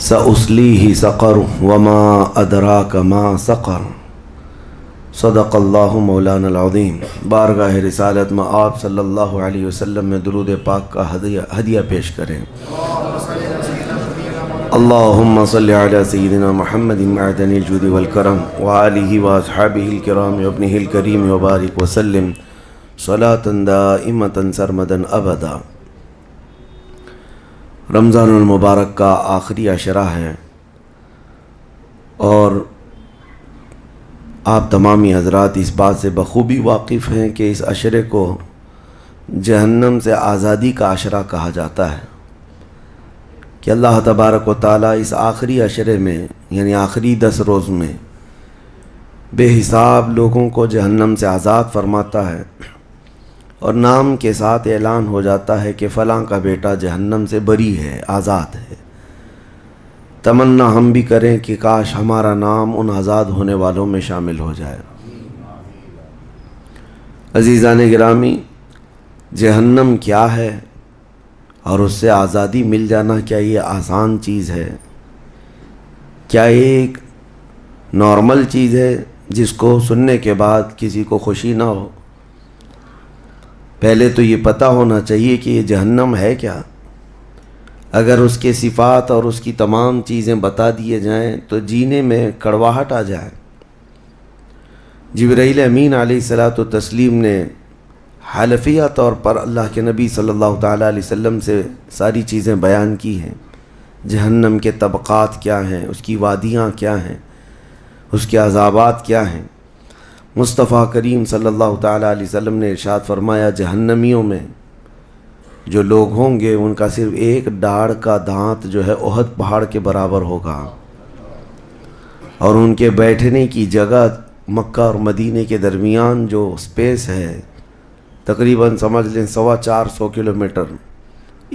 سأصلیہ سقر وما ادراک ما سقر صدق اللہ مولانا العظیم۔ بارگاہ رسالت میں آپ صلی اللہ علیہ وسلم میں درود پاک کا ہدیہ پیش کریں۔ اللہم صلی علی سیدنا محمد معدن الجود والکرم وآلہ واصحابہ الکرام وابنہ الکریم وبارک وسلم صلاة دائمة سرمدا ابدا۔ رمضان المبارک کا آخری عشرہ ہے اور آپ تمامی حضرات اس بات سے بخوبی واقف ہیں کہ اس عشرے کو جہنم سے آزادی کا عشرہ کہا جاتا ہے، کہ اللہ تبارک و تعالیٰ اس آخری عشرے میں یعنی آخری 10 روز میں بے حساب لوگوں کو جہنم سے آزاد فرماتا ہے، اور نام کے ساتھ اعلان ہو جاتا ہے کہ فلاں کا بیٹا جہنم سے بری ہے، آزاد ہے۔ تمنا ہم بھی کریں کہ کاش ہمارا نام ان آزاد ہونے والوں میں شامل ہو جائے۔ عزیزان گرامی، جہنم کیا ہے اور اس سے آزادی مل جانا کیا یہ آسان چیز ہے؟ کیا ایک نارمل چیز ہے جس کو سننے کے بعد کسی کو خوشی نہ ہو؟ پہلے تو یہ پتہ ہونا چاہیے کہ یہ جہنم ہے کیا۔ اگر اس کے صفات اور اس کی تمام چیزیں بتا دیے جائیں تو جینے میں کڑواہٹ آ جائے۔ جبرائیل امین علیہ الصلاۃ والتسلیم نے حلفیہ طور پر اللہ کے نبی صلی اللہ تعالیٰ علیہ وسلم سے ساری چیزیں بیان کی ہیں۔ جہنم کے طبقات کیا ہیں، اس کی وادیاں کیا ہیں، اس کے عذابات کیا ہیں۔ مصطفیٰ کریم صلی اللہ تعالیٰ علیہ وسلم نے ارشاد فرمایا، جہنمیوں میں جو لوگ ہوں گے ان کا صرف ایک ڈاڑھ کا دانت جو ہے احد پہاڑ کے برابر ہوگا، اور ان کے بیٹھنے کی جگہ مکہ اور مدینے کے درمیان جو سپیس ہے تقریباً سمجھ لیں 450 کلومیٹر،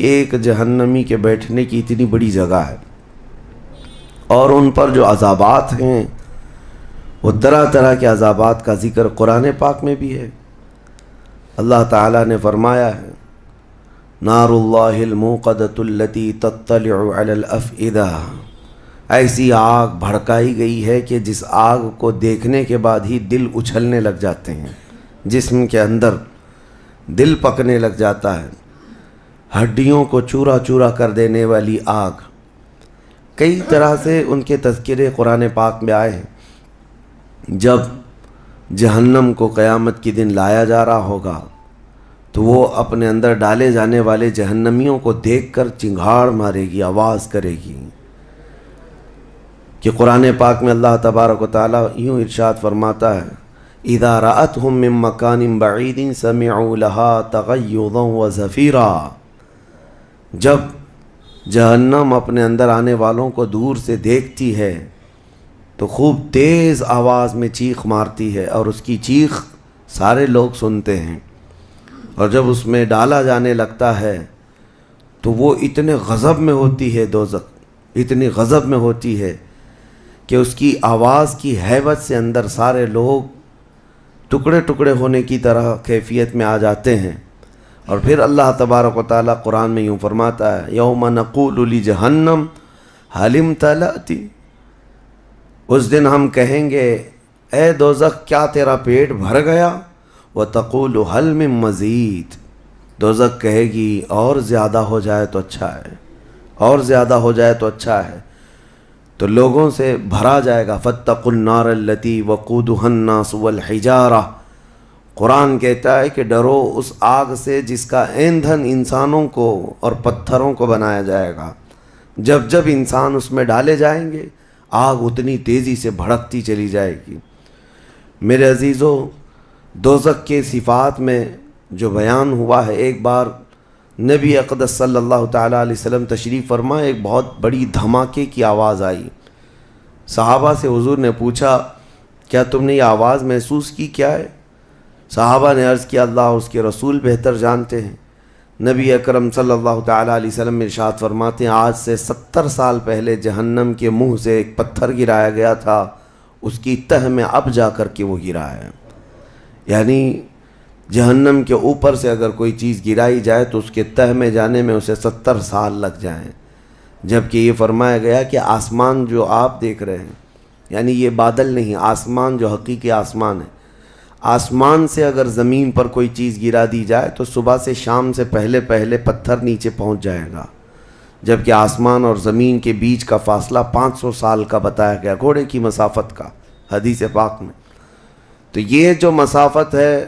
ایک جہنمی کے بیٹھنے کی اتنی بڑی جگہ ہے۔ اور ان پر جو عذابات ہیں وہ طرح طرح کے عذابات کا ذکر قرآن پاک میں بھی ہے۔ اللہ تعالیٰ نے فرمایا ہے، نار اللہ الموقدۃ التی تطلع علی الافئدہ، ایسی آگ بھڑکائی گئی ہے کہ جس آگ کو دیکھنے کے بعد ہی دل اچھلنے لگ جاتے ہیں، جسم کے اندر دل پکنے لگ جاتا ہے، ہڈیوں کو چورا چورا کر دینے والی آگ۔ کئی طرح سے ان کے تذکرے قرآن پاک میں آئے ہیں۔ جب جہنم کو قیامت کے دن لایا جا رہا ہوگا تو وہ اپنے اندر ڈالے جانے والے جہنمیوں کو دیکھ کر چنگھاڑ مارے گی، آواز کرے گی، کہ قرآن پاک میں اللہ تبارک و تعالیٰ یوں ارشاد فرماتا ہے، اذا رأتهم من مکان بعید سمعوا لها تغیظا وزفیرا۔ جب جہنم اپنے اندر آنے والوں کو دور سے دیکھتی ہے تو خوب تیز آواز میں چیخ مارتی ہے، اور اس کی چیخ سارے لوگ سنتے ہیں، اور جب اس میں ڈالا جانے لگتا ہے تو وہ اتنے غضب میں ہوتی ہے، دوزخ اتنی غضب میں ہوتی ہے کہ اس کی آواز کی ہیبت سے اندر سارے لوگ ٹکڑے ٹکڑے ہونے کی طرح کیفیت میں آ جاتے ہیں۔ اور پھر اللہ تبارک و تعالیٰ قرآن میں یوں فرماتا ہے، یوم نقول لجہنم هل امتلأت، اس دن ہم کہیں گے اے دوزخ کیا تیرا پیٹ بھر گیا؟ وَتَقُولُ هَلْ مِن مَزِيد، دوزخ کہے گی اور زیادہ ہو جائے تو اچھا ہے، اور زیادہ ہو جائے تو اچھا ہے۔ تو لوگوں سے بھرا جائے گا، فَاتَّقُوا النَّارَ الَّتِي وَقُودُهَا النَّاسُ وَالْحِجَارَةُ، قرآن کہتا ہے کہ ڈرو اس آگ سے جس کا ایندھن انسانوں کو اور پتھروں کو بنایا جائے گا۔ جب جب انسان اس میں ڈالے جائیں گے آگ اتنی تیزی سے بھڑکتی چلی جائے گی۔ میرے عزیزو، دوزخ کے صفات میں جو بیان ہوا ہے، ایک بار نبی اقدس صلی اللہ تعالیٰ علیہ وسلم تشریف فرما، ایک بہت بڑی دھماکے کی آواز آئی۔ صحابہ سے حضور نے پوچھا، کیا تم نے یہ آواز محسوس کی، کیا ہے؟ صحابہ نے عرض کیا، اللہ اس کے رسول بہتر جانتے ہیں۔ نبی اکرم صلی اللہ تعالیٰ علیہ وسلم ارشاد فرماتے ہیں، آج سے 70 سال پہلے جہنم کے منہ سے ایک پتھر گرایا گیا تھا، اس کی تہ میں اب جا کر کے وہ گرا ہے۔ یعنی جہنم کے اوپر سے اگر کوئی چیز گرائی جائے تو اس کے تہ میں جانے میں اسے 70 سال لگ جائیں۔ جبکہ یہ فرمایا گیا کہ آسمان جو آپ دیکھ رہے ہیں، یعنی یہ بادل نہیں، آسمان جو حقیقی آسمان ہے، آسمان سے اگر زمین پر کوئی چیز گرا دی جائے تو صبح سے شام سے پہلے پہلے پتھر نیچے پہنچ جائے گا، جبکہ آسمان اور زمین کے بیچ کا فاصلہ 500 سال کا بتایا گیا، گھوڑے کی مسافت کا، حدیث پاک میں۔ تو یہ جو مسافت ہے،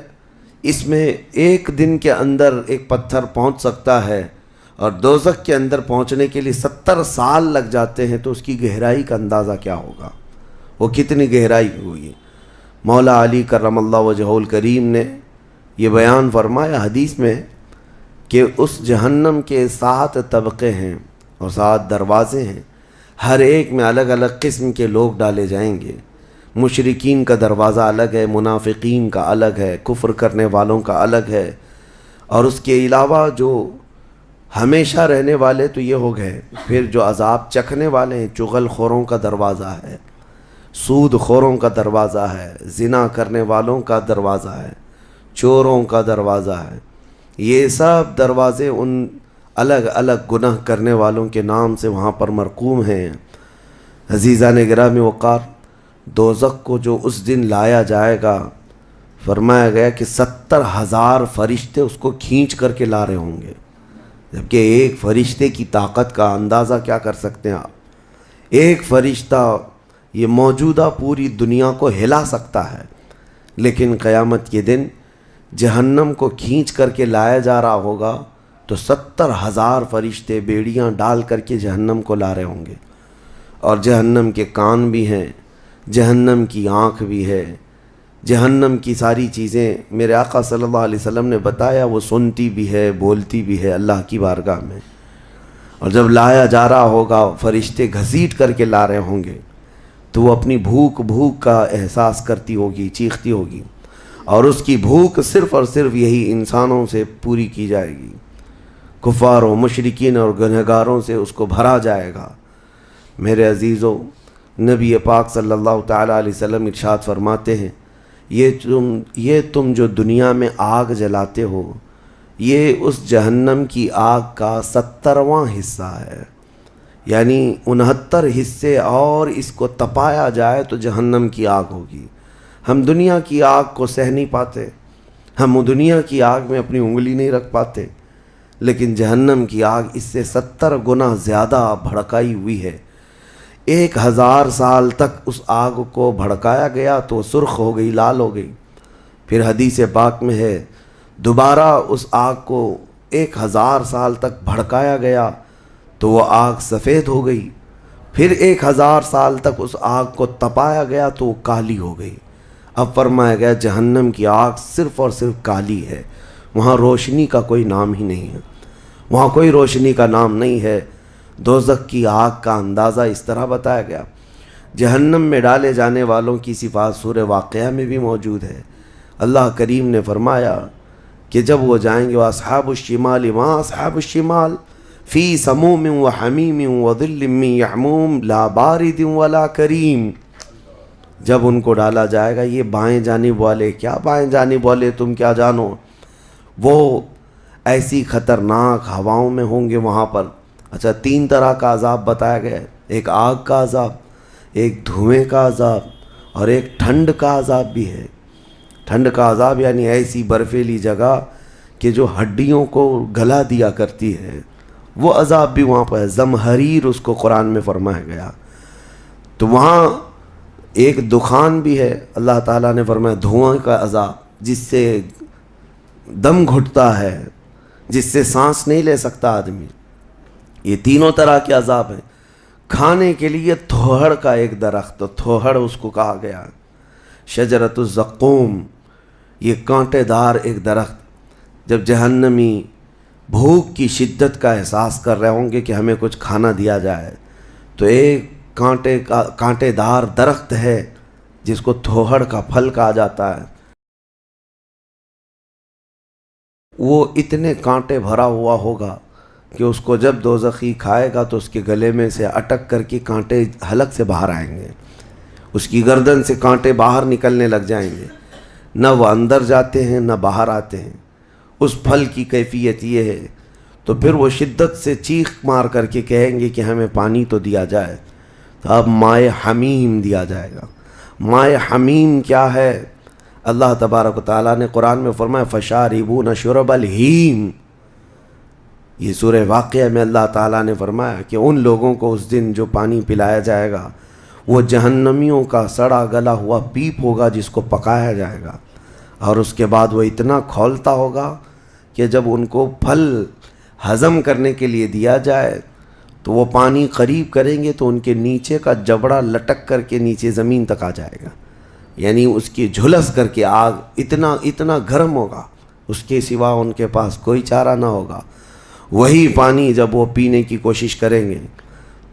اس میں ایک دن کے اندر ایک پتھر پہنچ سکتا ہے، اور دوزخ کے اندر پہنچنے کے لیے 70 سال لگ جاتے ہیں، تو اس کی گہرائی کا اندازہ کیا ہوگا، وہ کتنی گہرائی ہوئی۔ مولا علی کرم اللہ وجہہ الکریم نے یہ بیان فرمایا حدیث میں کہ اس جہنم کے 7 طبقے ہیں اور 7 دروازے ہیں، ہر ایک میں الگ الگ قسم کے لوگ ڈالے جائیں گے۔ مشرکین کا دروازہ الگ ہے، منافقین کا الگ ہے، کفر کرنے والوں کا الگ ہے، اور اس کے علاوہ جو ہمیشہ رہنے والے تو یہ ہو گئے، پھر جو عذاب چکھنے والے ہیں، چغل خوروں کا دروازہ ہے، سود خوروں کا دروازہ ہے، زنا کرنے والوں کا دروازہ ہے، چوروں کا دروازہ ہے۔ یہ سب دروازے ان الگ الگ گناہ کرنے والوں کے نام سے وہاں پر مرقوم ہیں۔ عزیزان گرامی وقار، دوزخ کو جو اس دن لایا جائے گا، فرمایا گیا کہ 70,000 فرشتے اس کو کھینچ کر کے لا رہے ہوں گے، جبکہ ایک فرشتے کی طاقت کا اندازہ کیا کر سکتے ہیں آپ؟ ایک فرشتہ یہ موجودہ پوری دنیا کو ہلا سکتا ہے، لیکن قیامت کے دن جہنم کو کھینچ کر کے لایا جا رہا ہوگا تو 70,000 فرشتے بیڑیاں ڈال کر کے جہنم کو لا رہے ہوں گے، اور جہنم کے کان بھی ہیں، جہنم کی آنکھ بھی ہے، جہنم کی ساری چیزیں میرے آقا صلی اللہ علیہ وسلم نے بتایا، وہ سنتی بھی ہے، بولتی بھی ہے اللہ کی بارگاہ میں۔ اور جب لایا جا رہا ہوگا، فرشتے گھسیٹ کر کے لا رہے ہوں گے، تو وہ اپنی بھوک کا احساس کرتی ہوگی، چیختی ہوگی، اور اس کی بھوک صرف اور صرف یہی انسانوں سے پوری کی جائے گی، کفاروں، مشرکین اور گنہگاروں سے اس کو بھرا جائے گا۔ میرے عزیزو، نبی پاک صلی اللہ تعالیٰ علیہ وسلم ارشاد فرماتے ہیں، یہ تم جو دنیا میں آگ جلاتے ہو، یہ اس جہنم کی آگ کا 70واں حصہ ہے، یعنی 69 حصے اور اس کو تپایا جائے تو جہنم کی آگ ہوگی۔ ہم دنیا کی آگ کو سہ نہیں پاتے، ہم دنیا کی آگ میں اپنی انگلی نہیں رکھ پاتے، لیکن جہنم کی آگ اس سے 70 گنا زیادہ بھڑکائی ہوئی ہے۔ 1000 سال تک اس آگ کو بھڑکایا گیا تو سرخ ہو گئی، لال ہو گئی، پھر حدیث پاک میں ہے دوبارہ اس آگ کو 1000 سال تک بھڑکایا گیا تو وہ آگ سفید ہو گئی، پھر 1000 سال تک اس آگ کو تپایا گیا تو وہ کالی ہو گئی۔ اب فرمایا گیا جہنم کی آگ صرف اور صرف کالی ہے، وہاں روشنی کا کوئی نام ہی نہیں ہے، وہاں کوئی روشنی کا نام نہیں ہے۔ دوزخ کی آگ کا اندازہ اس طرح بتایا گیا۔ جہنم میں ڈالے جانے والوں کی صفات سورہ واقعہ میں بھی موجود ہے۔ اللہ کریم نے فرمایا کہ جب وہ جائیں گے، وَأَصْحَابُ الشِّمَالِ مَا أَصْحَابُ الشِّمَالِ فِي سَمُومٍ وَحَمِيمٍ وَظِلٍّ مِّن يَحْمُومٍ لَا بَارِدٍ وَلَا كَرِيمٍ۔ جب ان کو ڈالا جائے گا، یہ بائیں جانب والے، کیا بائیں جانب والے تم کیا جانو، وہ ایسی خطرناک ہواؤں میں ہوں گے وہاں پر۔ اچھا، 3 طرح کا عذاب بتایا گیا ہے، ایک آگ کا عذاب، ایک دھوئیں کا عذاب، اور ایک ٹھنڈ کا عذاب بھی ہے۔ ٹھنڈ کا عذاب یعنی ایسی برفیلی جگہ کہ جو ہڈیوں کو گلا دیا کرتی ہے، وہ عذاب بھی وہاں پر ہے، زمہریر اس کو قرآن میں فرمایا گیا۔ تو وہاں ایک دخان بھی ہے، اللہ تعالیٰ نے فرمایا دھواں کا عذاب، جس سے دم گھٹتا ہے، جس سے سانس نہیں لے سکتا آدمی۔ یہ تینوں طرح کے عذاب ہیں۔ کھانے کے لیے تھوہڑ کا ایک درخت، تھوہڑ اس کو کہا گیا، شجرۃ الزقوم، یہ کانٹے دار ایک درخت۔ جب جہنمی بھوک کی شدت کا احساس کر رہے ہوں گے کہ ہمیں کچھ کھانا دیا جائے، تو ایک کانٹے دار درخت ہے جس کو تھوہڑ کا پھل کہا جاتا ہے، وہ اتنے کانٹے بھرا ہوا ہوگا کہ اس کو جب دوزخی کھائے گا تو اس کے گلے میں سے اٹک کر کے کانٹے حلق سے باہر آئیں گے، اس کی گردن سے کانٹے باہر نکلنے لگ جائیں گے، نہ وہ اندر جاتے ہیں نہ باہر آتے ہیں۔ اس پھل کی کیفیت یہ ہے، تو پھر وہ شدت سے چیخ مار کر کے کہیں گے کہ ہمیں پانی تو دیا جائے. تو اب مائع حمیم دیا جائے گا. مائع حمیم کیا ہے؟ اللہ تبارک و تعالیٰ نے قرآن میں فرمایا فشاربون شرب الہیم. یہ سورہ واقعہ میں اللہ تعالیٰ نے فرمایا کہ ان لوگوں کو اس دن جو پانی پلایا جائے گا وہ جہنمیوں کا سڑا گلا ہوا پیپ ہوگا جس کو پکایا جائے گا، اور اس کے بعد وہ اتنا کھولتا ہوگا کہ جب ان کو پھل ہضم کرنے کے لیے دیا جائے تو وہ پانی قریب کریں گے تو ان کے نیچے کا جبڑا لٹک کر کے نیچے زمین تک آ جائے گا. یعنی اس کی جھلس کر کے آگ اتنا گرم ہوگا، اس کے سوا ان کے پاس کوئی چارہ نہ ہوگا. وہی پانی جب وہ پینے کی کوشش کریں گے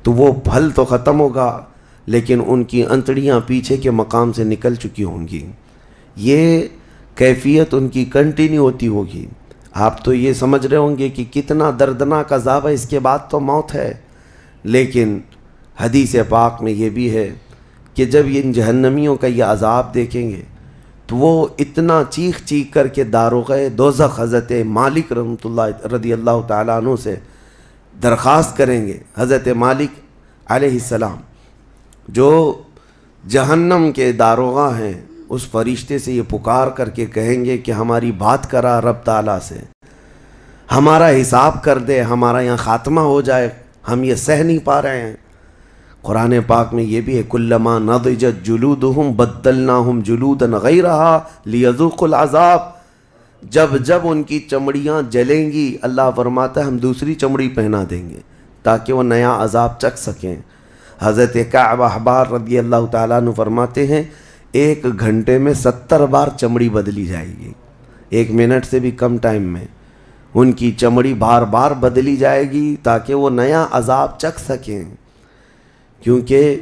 تو وہ پھل تو ختم ہوگا لیکن ان کی انتڑیاں پیچھے کے مقام سے نکل چکی ہوں گی. یہ کیفیت ان کی کنٹینیو ہوتی ہوگی. آپ تو یہ سمجھ رہے ہوں گے کہ کتنا دردناک عذاب ہے، اس کے بعد تو موت ہے. لیکن حدیث پاک میں یہ بھی ہے کہ جب ان جہنمیوں کا یہ عذاب دیکھیں گے تو وہ اتنا چیخ کر کے داروغہ دوزخ حضرت مالک رحمۃ اللہ رضی اللہ تعالیٰ عنہ سے درخواست کریں گے. حضرت مالک علیہ السلام جو جہنم کے داروغہ ہیں اس فرشتے سے یہ پکار کر کے کہیں گے کہ ہماری بات کرا رب تعالیٰ سے، ہمارا حساب کر دے، ہمارا یہاں خاتمہ ہو جائے، ہم یہ سہ نہیں پا رہے ہیں. قرآن پاک میں یہ بھی ہے کلما نضجت جلودہم بدلناہم جلودا غیرہا لیذوقوا العذاب. جب ان کی چمڑیاں جلیں گی اللہ فرماتا ہے ہم دوسری چمڑی پہنا دیں گے تاکہ وہ نیا عذاب چکھ سکیں. حضرت کعب احبار رضی اللہ تعالیٰ عنہ فرماتے ہیں 1 گھنٹے میں 70 بار چمڑی بدلی جائے گی. 1 منٹ سے بھی کم ٹائم میں ان کی چمڑی بار بار بدلی جائے گی تاکہ وہ نیا عذاب چکھ سکیں. کیونکہ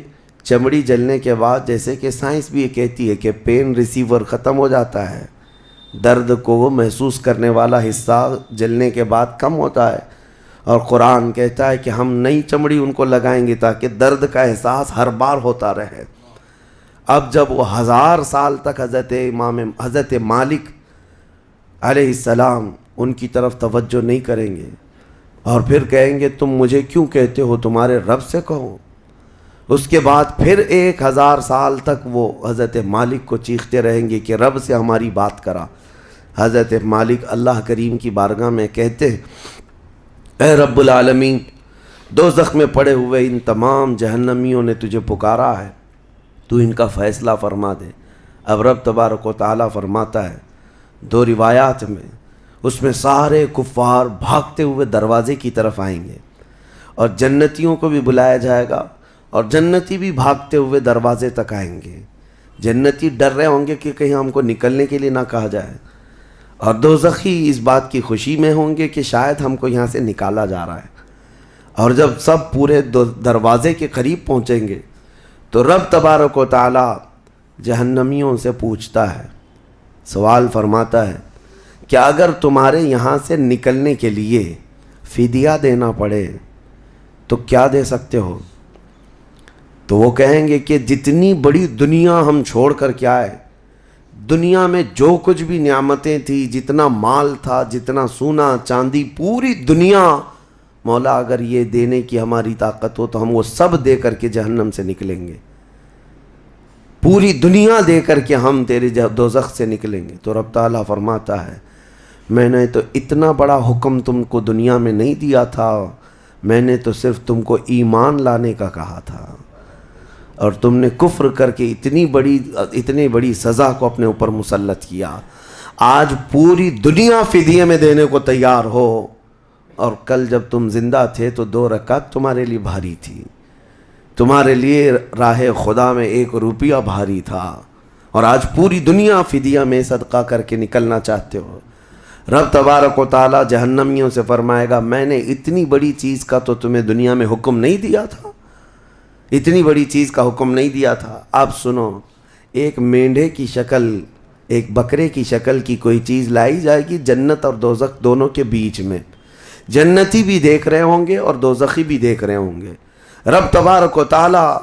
چمڑی جلنے کے بعد جیسے کہ سائنس بھی یہ کہتی ہے کہ پین ریسیور ختم ہو جاتا ہے، درد کو وہ محسوس کرنے والا حصہ جلنے کے بعد کم ہوتا ہے، اور قرآن کہتا ہے کہ ہم نئی چمڑی ان کو لگائیں گے تاکہ درد کا احساس ہر بار ہوتا رہے. اب جب وہ 1000 سال تک حضرت مالک علیہ السلام ان کی طرف توجہ نہیں کریں گے اور پھر کہیں گے تم مجھے کیوں کہتے ہو، تمہارے رب سے کہو. اس کے بعد پھر 1000 سال تک وہ حضرت مالک کو چیختے رہیں گے کہ رب سے ہماری بات کرا. حضرت مالک اللہ کریم کی بارگاہ میں کہتے اے رب العالمین، دوزخ میں پڑے ہوئے ان تمام جہنمیوں نے تجھے پکارا ہے، تو ان کا فیصلہ فرما دے. اب رب تبارک و تعالیٰ فرماتا ہے 2 روایات میں، اس میں سارے کفار بھاگتے ہوئے دروازے کی طرف آئیں گے اور جنتیوں کو بھی بلایا جائے گا اور جنتی بھی بھاگتے ہوئے دروازے تک آئیں گے. جنتی ڈر رہے ہوں گے کہ کہیں ہم کو نکلنے کے لیے نہ کہا جائے، اور دوزخی اس بات کی خوشی میں ہوں گے کہ شاید ہم کو یہاں سے نکالا جا رہا ہے. اور جب سب پورے دروازے کے قریب پہنچیں گے تو رب تبارک و تعالیٰ جہنمیوں سے پوچھتا ہے، سوال فرماتا ہے کہ اگر تمہارے یہاں سے نکلنے کے لیے فدیہ دینا پڑے تو کیا دے سکتے ہو؟ تو وہ کہیں گے کہ جتنی بڑی دنیا ہم چھوڑ کر کے آئے، دنیا میں جو کچھ بھی نعمتیں تھی، جتنا مال تھا، جتنا سونا چاندی، پوری دنیا، مولا اگر یہ دینے کی ہماری طاقت ہو تو ہم وہ سب دے کر کے جہنم سے نکلیں گے، پوری دنیا دے کر کے ہم تیرے دوزخ سے نکلیں گے. تو رب تعالیٰ فرماتا ہے میں نے تو اتنا بڑا حکم تم کو دنیا میں نہیں دیا تھا، میں نے تو صرف تم کو ایمان لانے کا کہا تھا، اور تم نے کفر کر کے اتنی بڑی سزا کو اپنے اوپر مسلط کیا. آج پوری دنیا فدیے میں دینے کو تیار ہو، اور کل جب تم زندہ تھے تو 2 رکعت تمہارے لیے بھاری تھی، تمہارے لیے راہ خدا میں 1 روپیہ بھاری تھا، اور آج پوری دنیا فدیہ میں صدقہ کر کے نکلنا چاہتے ہو. رب تبارک و تعالیٰ جہنمیوں سے فرمائے گا میں نے اتنی بڑی چیز کا تو تمہیں دنیا میں حکم نہیں دیا تھا، اتنی بڑی چیز کا حکم نہیں دیا تھا. اب سنو، ایک مینڈھے کی شکل، ایک بکرے کی شکل کی کوئی چیز لائی جائے گی جنت اور دوزخ دونوں کے بیچ میں، جنتی بھی دیکھ رہے ہوں گے اور دوزخی بھی دیکھ رہے ہوں گے. رب تبارک و تعالیٰ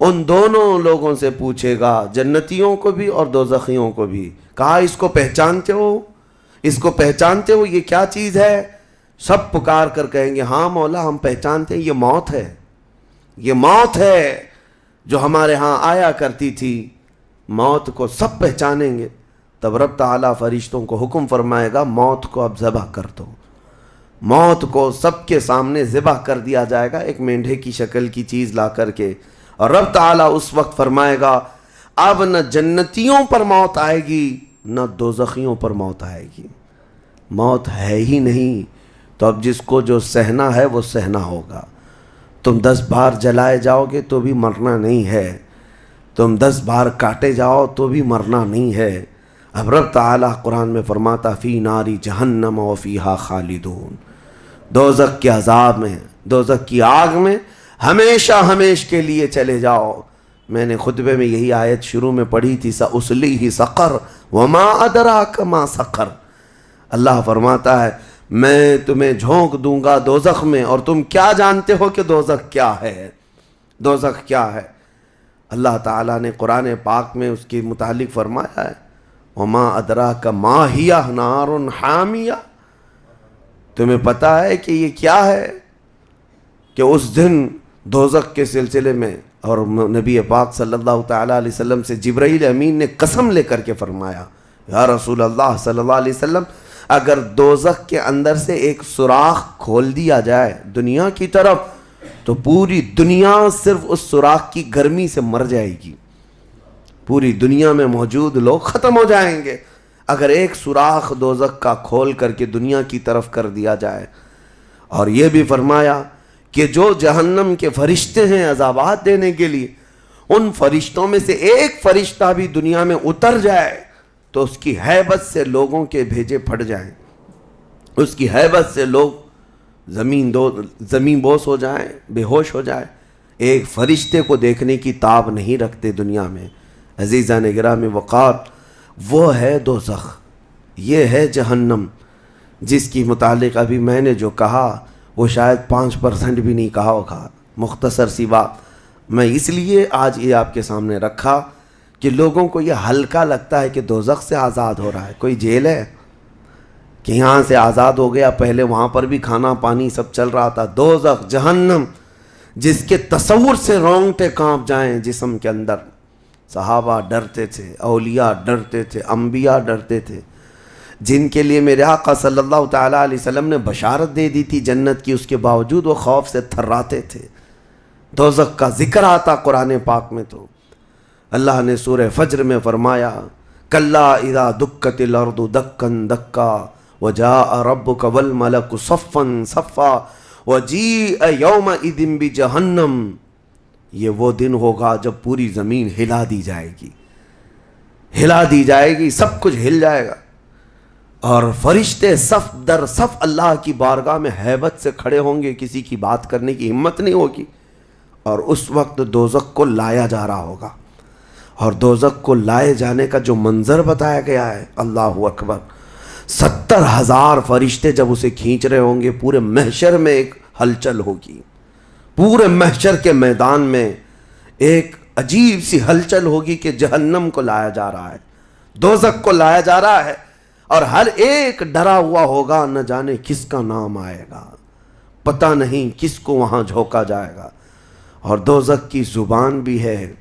ان دونوں لوگوں سے پوچھے گا، جنتیوں کو بھی اور دوزخیوں کو بھی، کہا اس کو پہچانتے ہو، اس کو پہچانتے ہو، یہ کیا چیز ہے؟ سب پکار کر کہیں گے ہاں مولا ہم پہچانتے ہیں یہ موت ہے، یہ موت ہے جو ہمارے ہاں آیا کرتی تھی، موت کو سب پہچانیں گے۔ تب رب تعالیٰ فرشتوں کو حکم فرمائے گا موت کو اب ذبح کر دو۔ موت کو سب کے سامنے ذبح کر دیا جائے گا، ایک مینڈھے کی شکل کی چیز لا کر کے، اور رب تعالیٰ اس وقت فرمائے گا اب نہ جنتیوں پر موت آئے گی نہ دوزخیوں پر موت آئے گی، موت ہے ہی نہیں۔ تو اب جس کو جو سہنا ہے وہ سہنا ہوگا۔ تم 10 بار جلائے جاؤ گے تو بھی مرنا نہیں ہے، تم 10 بار کاٹے جاؤ تو بھی مرنا نہیں ہے۔ اب رب تعالیٰ قرآن میں فرماتا فی ناری جہنم و فیہا خالدون، دوزخ کے عذاب میں، دوزخ کی آگ میں ہمیشہ ہمیش کے لیے چلے جاؤ۔ میں نے خطبے میں یہی آیت شروع میں پڑھی تھی سأصلیہ سقر وما ادراک ما سقر۔ اللہ فرماتا ہے میں تمہیں جھونک دوں گا دوزخ میں، اور تم کیا جانتے ہو کہ دوزخ کیا ہے، دوزخ کیا ہے۔ اللہ تعالیٰ نے قرآن پاک میں اس کے متعلق فرمایا ہے وما ادراک ما ہی نار حامیہ، تمہیں پتہ ہے کہ یہ کیا ہے، کہ اس دن دوزخ کے سلسلے میں، اور نبی پاک صلی اللہ تعالیٰ علیہ وسلم سے جبرائیل امین نے قسم لے کر کے فرمایا یا رسول اللہ صلی اللہ علیہ وسلم اگر دوزخ کے اندر سے ایک سوراخ کھول دیا جائے دنیا کی طرف تو پوری دنیا صرف اس سوراخ کی گرمی سے مر جائے گی، پوری دنیا میں موجود لوگ ختم ہو جائیں گے اگر ایک سوراخ دوزخ کا کھول کر کے دنیا کی طرف کر دیا جائے۔ اور یہ بھی فرمایا کہ جو جہنم کے فرشتے ہیں عذابات دینے کے لیے، ان فرشتوں میں سے ایک فرشتہ بھی دنیا میں اتر جائے تو اس کی ہیبت سے لوگوں کے بھیجے پھٹ جائیں، اس کی ہیبت سے لوگ زمین بوس ہو جائیں، بے ہوش ہو جائیں، ایک فرشتے کو دیکھنے کی تاب نہیں رکھتے دنیا میں۔ عزیزان گرامی وقار، وہ ہے دوزخ، یہ ہے جہنم، جس کی متعلق ابھی میں نے جو کہا وہ شاید 5% بھی نہیں کہا ہوگا، مختصر سی بات میں اس لیے آج یہ آپ کے سامنے رکھا کہ لوگوں کو یہ ہلکا لگتا ہے کہ دوزخ سے آزاد ہو رہا ہے، کوئی جیل ہے کہ یہاں سے آزاد ہو گیا، پہلے وہاں پر بھی کھانا پانی سب چل رہا تھا۔ دوزخ جہنم جس کے تصور سے رونگٹے کانپ جائیں جسم کے اندر، صحابہ ڈرتے تھے، اولیاء ڈرتے تھے، انبیاء ڈرتے تھے، جن کے لیے میرے آقا صلی اللہ تعالیٰ علیہ وسلم نے بشارت دے دی تھی جنت کی، اس کے باوجود وہ خوف سے تھراتے تھے۔ دوزخ کا ذکر آتا قرآن پاک میں تو اللہ نے سورہ فجر میں فرمایا کلا اذا دکت الارض دکن دکا وجاء ربک والملک صفا صفا وجیء یومئذ بجہنم، یہ وہ دن ہوگا جب پوری زمین ہلا دی جائے گی، ہلا دی جائے گی، سب کچھ ہل جائے گا، اور فرشتے صف در صف اللہ کی بارگاہ میں ہیبت سے کھڑے ہوں گے، کسی کی بات کرنے کی ہمت نہیں ہوگی، اور اس وقت دوزخ کو لایا جا رہا ہوگا، اور دوزخ کو لائے جانے کا جو منظر بتایا گیا ہے اللہ اکبر، 70,000 فرشتے جب اسے کھینچ رہے ہوں گے، پورے محشر میں ایک ہلچل ہوگی، پورے محشر کے میدان میں ایک عجیب سی ہلچل ہوگی کہ جہنم کو لایا جا رہا ہے، دوزخ کو لایا جا رہا ہے، اور ہر ایک ڈرا ہوا ہوگا، نہ جانے کس کا نام آئے گا، پتہ نہیں کس کو وہاں جھونکا جائے گا، اور دوزخ کی زبان بھی ہے،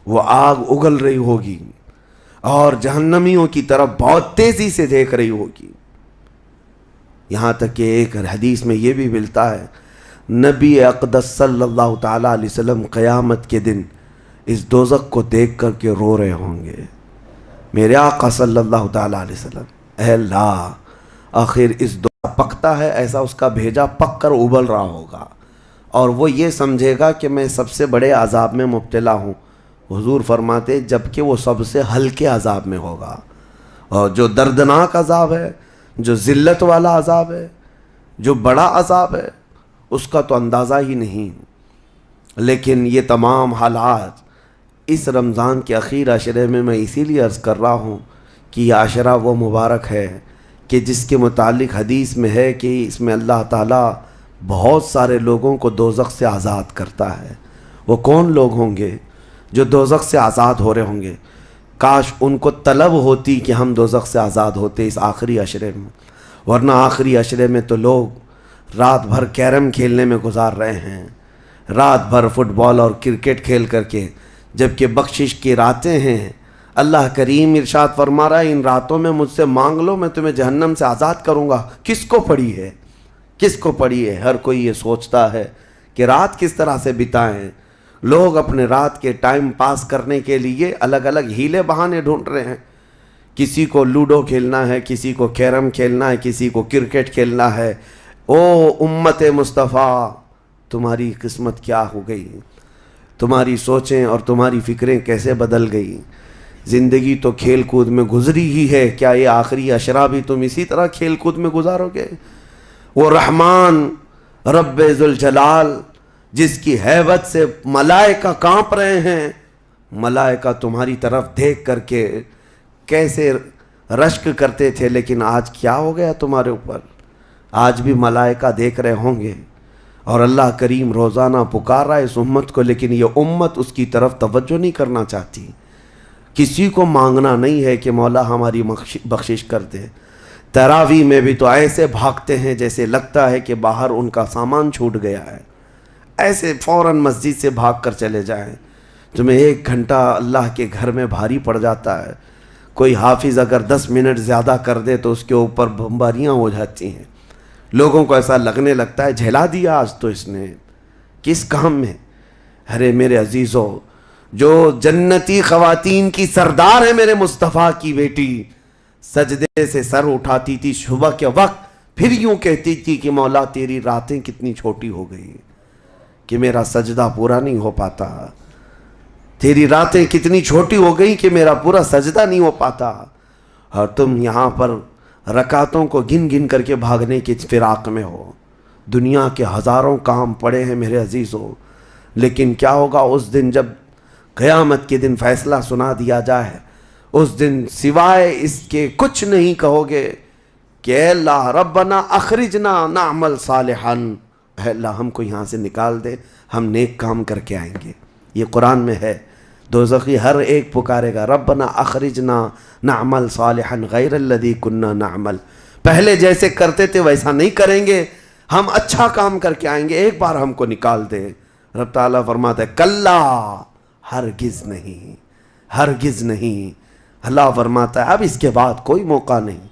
وہ آگ اگل رہی ہوگی اور جہنمیوں کی طرف بہت تیزی سے دیکھ رہی ہوگی، یہاں تک کہ ایک حدیث میں یہ بھی ملتا ہے نبی اقدس صلی اللہ تعالیٰ علیہ وسلم قیامت کے دن اس دوزخ کو دیکھ کر کے رو رہے ہوں گے، میرے آقا صلی اللہ تعالیٰ علیہ وسلم، اے اللہ آخر اس دوزخ پکتا ہے، ایسا اس کا بھیجا پک کر ابل رہا ہوگا، اور وہ یہ سمجھے گا کہ میں سب سے بڑے عذاب میں مبتلا ہوں۔ حضور فرماتے جبکہ وہ سب سے ہلکے عذاب میں ہوگا، اور جو دردناک عذاب ہے، جو ذلت والا عذاب ہے، جو بڑا عذاب ہے، اس کا تو اندازہ ہی نہیں۔ لیکن یہ تمام حالات اس رمضان کے اخیر عشرے میں اسی لیے عرض کر رہا ہوں کہ یہ عشرہ وہ مبارک ہے کہ جس کے متعلق حدیث میں ہے کہ اس میں اللہ تعالیٰ بہت سارے لوگوں کو دوزخ سے آزاد کرتا ہے۔ وہ کون لوگ ہوں گے جو دوزخ سے آزاد ہو رہے ہوں گے؟ کاش ان کو طلب ہوتی کہ ہم دوزخ سے آزاد ہوتے اس آخری عشرے میں، ورنہ آخری عشرے میں تو لوگ رات بھر کیرم کھیلنے میں گزار رہے ہیں، رات بھر فٹ بال اور کرکٹ کھیل کر کے، جبکہ بخشش کی راتیں ہیں۔ اللہ کریم ارشاد فرما رہا ہے ان راتوں میں مجھ سے مانگ لو، میں تمہیں جہنم سے آزاد کروں گا۔ کس کو پڑی ہے؟ کس کو پڑی ہے؟ ہر کوئی یہ سوچتا ہے کہ رات کس طرح سے بتائیں۔ لوگ اپنے رات کے ٹائم پاس کرنے کے لیے الگ الگ ہیلے بہانے ڈھونڈ رہے ہیں۔ کسی کو لوڈو کھیلنا ہے، کسی کو کیرم کھیلنا ہے، کسی کو کرکٹ کھیلنا ہے۔ او امت مصطفیٰ، تمہاری قسمت کیا ہو گئی؟ تمہاری سوچیں اور تمہاری فکریں کیسے بدل گئی؟ زندگی تو کھیل کود میں گزری ہی ہے، کیا یہ آخری اشرا بھی تم اسی طرح کھیل کود میں گزارو گے؟ وہ رحمان رب ذوالجلال جس کی ہیبت سے ملائکہ کانپ رہے ہیں، ملائکہ تمہاری طرف دیکھ کر کے کیسے رشک کرتے تھے، لیکن آج کیا ہو گیا تمہارے اوپر؟ آج بھی ملائکہ دیکھ رہے ہوں گے، اور اللہ کریم روزانہ پکار رہا ہے اس امت کو، لیکن یہ امت اس کی طرف توجہ نہیں کرنا چاہتی۔ کسی کو مانگنا نہیں ہے کہ مولا ہماری بخشش کر دے۔ تراویح میں بھی تو ایسے بھاگتے ہیں جیسے لگتا ہے کہ باہر ان کا سامان چھوٹ گیا ہے، ایسے فوراً مسجد سے بھاگ کر چلے جائیں۔ تمہیں 1 گھنٹہ اللہ کے گھر میں بھاری پڑ جاتا ہے، کوئی حافظ اگر 10 منٹ زیادہ کر دے تو اس کے اوپر بمباریاں ہو جاتی ہیں۔ لوگوں کو ایسا لگنے لگتا ہے جھلا دیا آج تو اس نے، کس کام میں؟ ارے میرے عزیزو، جو جنتی خواتین کی سردار ہے میرے مصطفیٰ کی بیٹی، سجدے سے سر اٹھاتی تھی صبح کے وقت، پھر یوں کہتی تھی کہ مولا تیری راتیں کتنی چھوٹی ہو گئی کہ میرا سجدہ پورا نہیں ہو پاتا، تیری راتیں کتنی چھوٹی ہو گئی کہ میرا پورا سجدہ نہیں ہو پاتا۔ اور تم یہاں پر رکعتوں کو گن گن کر کے بھاگنے کی فراق میں ہو۔ دنیا کے ہزاروں کام پڑے ہیں میرے عزیزو، لیکن کیا ہوگا اس دن جب قیامت کے دن فیصلہ سنا دیا جائے؟ اس دن سوائے اس کے کچھ نہیں کہو گے کہ اے اللہ ربنا اخرجنا نعمل صالحا، اے اللہ ہم کو یہاں سے نکال دے، ہم نیک کام کر کے آئیں گے۔ یہ قرآن میں ہے۔ دوزخی ہر ایک پکارے گا ربنا اخرجنا نعمل صالحا غیر الذی کننا نعمل، پہلے جیسے کرتے تھے ویسا نہیں کریں گے، ہم اچھا کام کر کے آئیں گے، ایک بار ہم کو نکال دے۔ رب تعالیٰ فرماتا ہے کلا، ہرگز نہیں، ہرگز نہیں۔ اللہ فرماتا ہے اب اس کے بعد کوئی موقع نہیں۔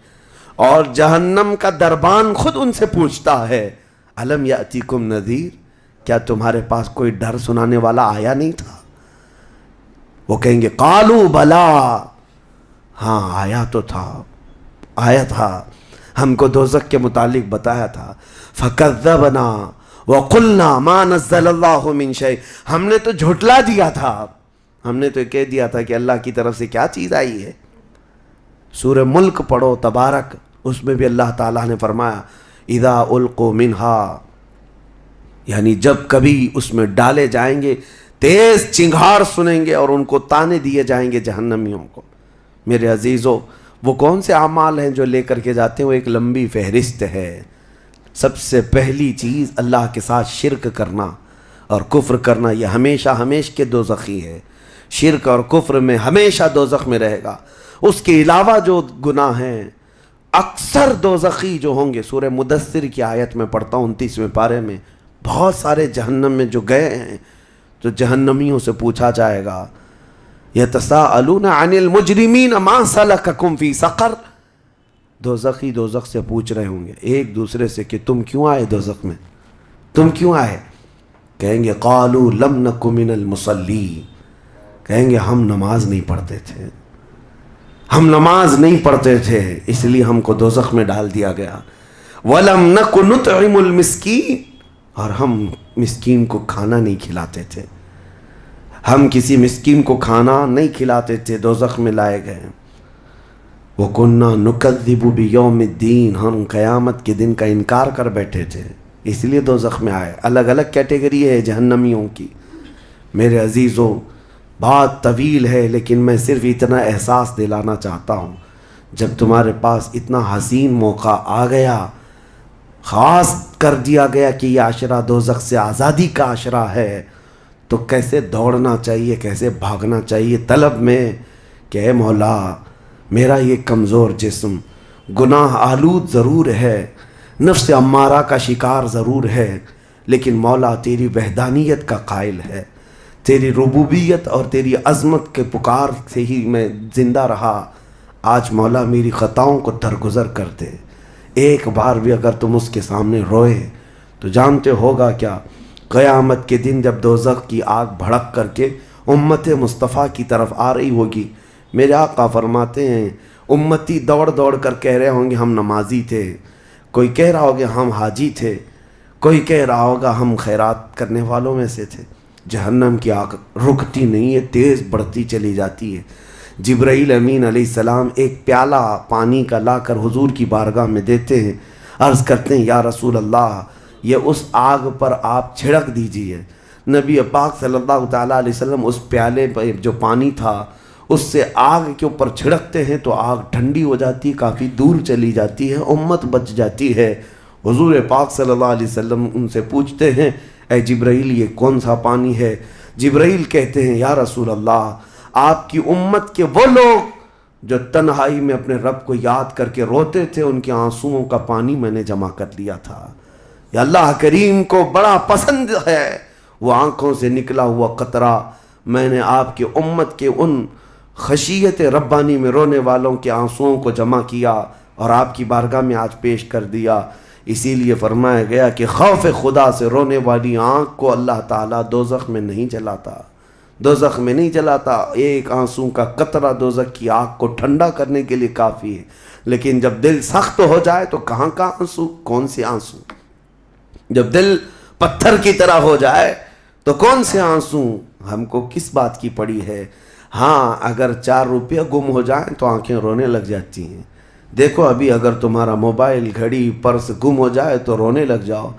اور جہنم کا دربان خود ان سے پوچھتا ہے الم یاتیکم نذیر، کیا تمہارے پاس کوئی ڈر سنانے والا آیا نہیں تھا؟ وہ کہیں گے قالوا بلا، ہاں آیا تو تھا، آیا تھا، ہم کو دوزخ کے متعلق بتایا تھا۔ فکذبنا وقلنا ما نزل اللہ من شیء، ہم نے تو جھٹلا دیا تھا، ہم نے تو کہہ دیا تھا کہ اللہ کی طرف سے کیا چیز آئی ہے۔ سورہ ملک پڑھو تبارک، اس میں بھی اللہ تعالیٰ نے فرمایا اذا القوا منہا، یعنی جب کبھی اس میں ڈالے جائیں گے تیز چنگھاڑ سنیں گے اور ان کو تانے دیے جائیں گے جہنمیوں کو۔ میرے عزیزو، وہ کون سے اعمال ہیں جو لے کر کے جاتے ہیں؟ وہ ایک لمبی فہرست ہے۔ سب سے پہلی چیز اللہ کے ساتھ شرک کرنا اور کفر کرنا، یہ ہمیشہ ہمیشہ کے دوزخی ہے۔ شرک اور کفر میں ہمیشہ دوزخ میں رہے گا۔ اس کے علاوہ جو گناہ ہیں اکثر دوزخی جو ہوں گے، سورہ مدثر کی آیت میں پڑھتا ہوں 29ویں پارے میں، بہت سارے جہنم میں جو گئے ہیں تو جہنمیوں سے پوچھا جائے گا یتساءلون عن المجرمین ما سلککم فی سقر، دوزخی دوزخ سے پوچھ رہے ہوں گے ایک دوسرے سے کہ تم کیوں آئے دوزخ میں، تم کیوں آئے؟ کہیں گے قالوا لم نک من المصلی، کہیں گے ہم نماز نہیں پڑھتے تھے، ہم نماز نہیں پڑھتے تھے اس لیے ہم کو دوزخ میں ڈال دیا گیا۔ وَلَمْ نَكُ نُطْعِمُ الْمِسْكِينَ، اور ہم مسکین کو کھانا نہیں کھلاتے تھے، ہم کسی مسکین کو کھانا نہیں کھلاتے تھے، دوزخ میں لائے گئے۔ وَكُنَّا نُكَذِّبُ بِيَوْمِ الدِّينِ، ہم قیامت کے دن کا انکار کر بیٹھے تھے اس لیے دوزخ میں آئے۔ الگ الگ کیٹیگری ہے جہنمیوں کی۔ میرے عزیزوں، بات طویل ہے لیکن میں صرف اتنا احساس دلانا چاہتا ہوں، جب تمہارے پاس اتنا حسین موقع آ گیا، خاص کر دیا گیا کہ یہ عشرہ دوزخ سے آزادی کا عشرہ ہے، تو کیسے دوڑنا چاہیے، کیسے بھاگنا چاہیے طلب میں کہ اے مولا میرا یہ کمزور جسم گناہ آلود ضرور ہے، نفس امارہ کا شکار ضرور ہے، لیکن مولا تیری وحدانیت کا قائل ہے، تیری ربوبیت اور تیری عظمت کے پکار سے ہی میں زندہ رہا۔ آج مولا میری خطاؤں کو درگزر کر دے۔ ایک بار بھی اگر تم اس کے سامنے روئے تو جانتے ہوگا کیا، قیامت کے دن جب دوزخ کی آگ بھڑک کر کے امت مصطفیٰ کی طرف آ رہی ہوگی، میرے آقا فرماتے ہیں امتی دوڑ دوڑ کر کہہ رہے ہوں گے ہم نمازی تھے، کوئی کہہ رہا ہوگا ہم حاجی تھے، کوئی کہہ رہا ہوگا ہم خیرات کرنے والوں میں سے تھے۔ جہنم کی آگ رکتی نہیں ہے، تیز بڑھتی چلی جاتی ہے۔ جبرائیل امین علیہ السلام ایک پیالہ پانی کا لا کر حضور کی بارگاہ میں دیتے ہیں، عرض کرتے ہیں یا رسول اللہ یہ اس آگ پر آپ چھڑک دیجئے۔ نبی پاک صلی اللہ تعالیٰ علیہ وسلم اس پیالے پر جو پانی تھا اس سے آگ کے اوپر چھڑکتے ہیں تو آگ ٹھنڈی ہو جاتی، کافی دور چلی جاتی ہے، امت بچ جاتی ہے۔ حضور پاک صلی اللہ علیہ وسلم ان سے پوچھتے ہیں اے جبرائیل یہ کون سا پانی ہے؟ جبرائیل کہتے ہیں یا رسول اللہ آپ کی امت کے وہ لوگ جو تنہائی میں اپنے رب کو یاد کر کے روتے تھے، ان کے آنسوؤں کا پانی میں نے جمع کر لیا تھا۔ یا اللہ کریم کو بڑا پسند ہے وہ آنکھوں سے نکلا ہوا قطرہ، میں نے آپ کی امت کے ان خشیت ربانی میں رونے والوں کے آنسوؤں کو جمع کیا اور آپ کی بارگاہ میں آج پیش کر دیا۔ اسی لیے فرمایا گیا کہ خوف خدا سے رونے والی آنکھ کو اللہ تعالیٰ دوزخ میں نہیں جلاتا، دوزخ میں نہیں جلاتا۔ ایک آنسو کا قطرہ دوزخ کی آگ کو ٹھنڈا کرنے کے لیے کافی ہے، لیکن جب دل سخت ہو جائے تو کہاں کا آنسو، کون سے آنسو؟ جب دل پتھر کی طرح ہو جائے تو کون سے آنسو؟ ہم کو کس بات کی پڑی ہے؟ ہاں اگر 4 روپیہ گم ہو جائیں تو آنکھیں رونے لگ جاتی ہیں۔ دیکھو ابھی اگر تمہارا موبائل، گھڑی، پرس گم ہو جائے تو رونے لگ جاؤ،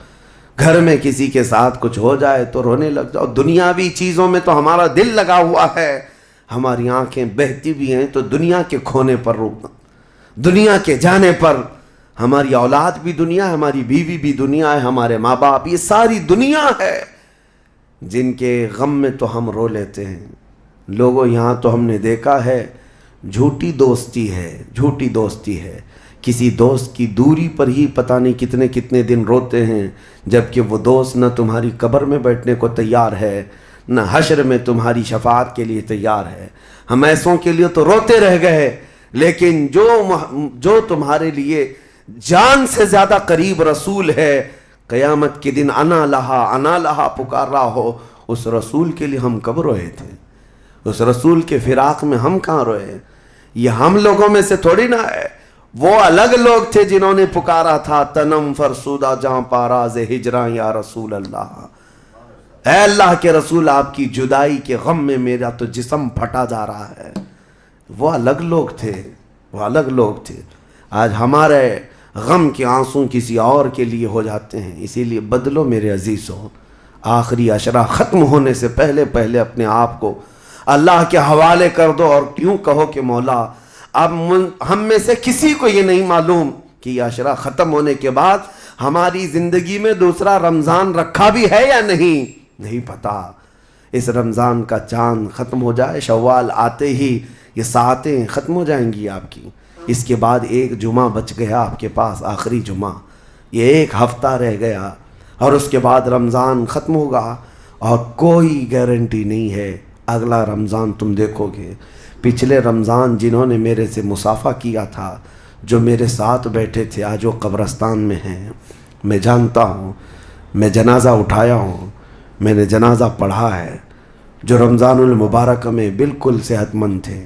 گھر میں کسی کے ساتھ کچھ ہو جائے تو رونے لگ جاؤ۔ دنیاوی چیزوں میں تو ہمارا دل لگا ہوا ہے، ہماری آنکھیں بہتی بھی ہیں تو دنیا کے کھونے پر رونا، دنیا کے جانے پر۔ ہماری اولاد بھی دنیا ہے، ہماری بیوی بھی دنیا ہے، ہمارے ماں باپ، یہ ساری دنیا ہے جن کے غم میں تو ہم رو لیتے ہیں۔ لوگوں یہاں تو ہم نے دیکھا ہے جھوٹی دوستی ہے، جھوٹی دوستی ہے۔ کسی دوست کی دوری پر ہی پتہ نہیں کتنے کتنے دن روتے ہیں، جبکہ وہ دوست نہ تمہاری قبر میں بیٹھنے کو تیار ہے، نہ حشر میں تمہاری شفاعت کے لیے تیار ہے۔ ہم ایسوں کے لیے تو روتے رہ گئے، لیکن جو تمہارے لیے جان سے زیادہ قریب رسول ہے، قیامت کے دن انا لہا پکار رہا ہو، اس رسول کے لیے ہم کب روئے تھے؟ اس رسول کے فراق میں ہم کہاں روئے؟ یہ ہم لوگوں میں سے تھوڑی نہ ہے، وہ الگ لوگ تھے جنہوں نے پکارا تھا تنم فرسودہ جہاں پاراز ہجراں یا رسول اللہ، اے اللہ کے رسول آپ کی جدائی کے غم میں میرا تو جسم پھٹا جا رہا ہے۔ وہ الگ لوگ تھے، وہ الگ لوگ تھے۔ آج ہمارے غم کے آنسو کسی اور کے لیے ہو جاتے ہیں، اسی لیے بدلو میرے عزیزوں، آخری عشرہ ختم ہونے سے پہلے پہلے اپنے آپ کو اللہ کے حوالے کر دو، اور کیوں کہو کہ مولا اب ہم میں سے کسی کو یہ نہیں معلوم کہ یہ عشرہ ختم ہونے کے بعد ہماری زندگی میں دوسرا رمضان رکھا بھی ہے یا نہیں پتا۔ اس رمضان کا چاند ختم ہو جائے، شوال آتے ہی یہ ساعتیں ختم ہو جائیں گی آپ کی، اس کے بعد ایک جمعہ بچ گیا آپ کے پاس، آخری جمعہ، یہ ایک ہفتہ رہ گیا، اور اس کے بعد رمضان ختم ہوگا، اور کوئی گارنٹی نہیں ہے اگلا رمضان تم دیکھو گے۔ پچھلے رمضان جنہوں نے میرے سے مصافحہ کیا تھا، جو میرے ساتھ بیٹھے تھے، آج وہ قبرستان میں ہیں، میں جانتا ہوں، میں جنازہ اٹھایا ہوں، میں نے جنازہ پڑھا ہے، جو رمضان المبارک میں بالکل صحت مند تھے،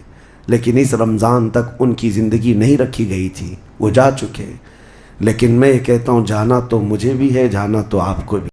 لیکن اس رمضان تک ان کی زندگی نہیں رکھی گئی تھی، وہ جا چکے۔ لیکن میں کہتا ہوں جانا تو مجھے بھی ہے، جانا تو آپ کو بھی